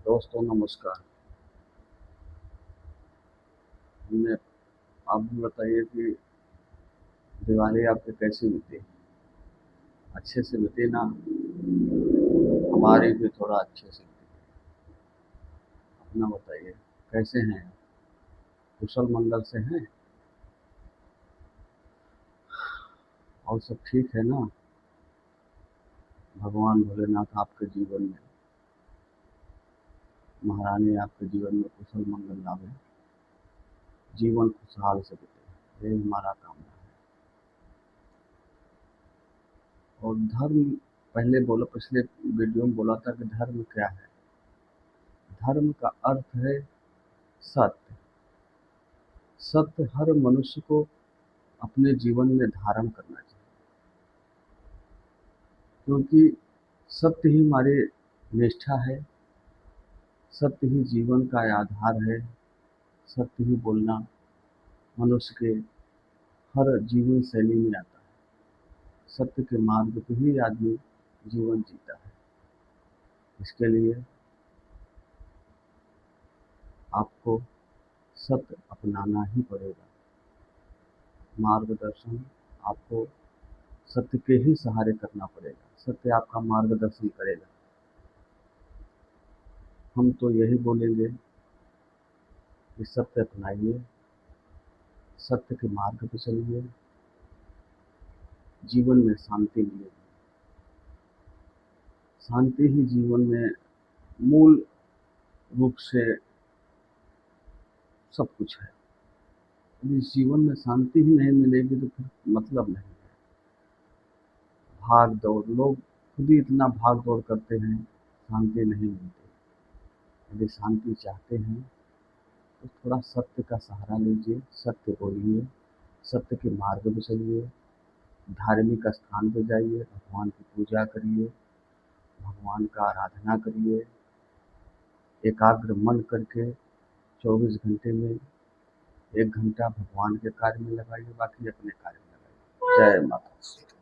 दोस्तों नमस्कार। हमने आप भी बताइए कि दिवाली आपकी कैसी बीती? अच्छे से बीती ना? हमारी भी थोड़ा अच्छे से बीती। अपना बताइए, कैसे हैं? कुशल मंगल से हैं? और सब ठीक है ना? भगवान भोलेनाथ आपके जीवन में, महारानी आपके जीवन में कुशल मंगल लावे, जीवन खुशहाल से बीते, यही हमारा कामना है। और धर्म, पहले बोला, पिछले वीडियो में बोला था कि धर्म क्या है। धर्म का अर्थ है सत्य। सत्य हर मनुष्य को अपने जीवन में धारण करना चाहिए, क्योंकि सत्य ही हमारी निष्ठा है, सत्य ही जीवन का आधार है। सत्य ही बोलना मनुष्य के हर जीवन शैली में आता है। सत्य के मार्ग पे ही आदमी जीवन जीता है। इसके लिए आपको सत्य अपनाना ही पड़ेगा। मार्गदर्शन आपको सत्य के ही सहारे करना पड़ेगा। सत्य आपका मार्गदर्शन करेगा। हम तो यही बोलेंगे कि सत्य अपनाइए, सत्य के मार्ग पर चलिए, जीवन में शांति मिलेगी। शांति ही जीवन में मूल रूप से सब कुछ है। यदि इस जीवन में शांति ही नहीं मिलेगी तो फिर मतलब नहीं है। भाग दौड़, लोग खुद ही इतना भाग दौड़ करते हैं, शांति नहीं मिलती। यदि शांति चाहते हैं तो थोड़ा सत्य का सहारा लीजिए, सत्य बोलिए, सत्य के मार्ग पर चलिए, धार्मिक स्थान पर जाइए, भगवान की पूजा करिए, भगवान का आराधना करिए, एकाग्र मन करके 24 घंटे में 1 घंटा भगवान के कार्य में लगाइए, बाकी अपने कार्य में लगाइए। जय माता दी।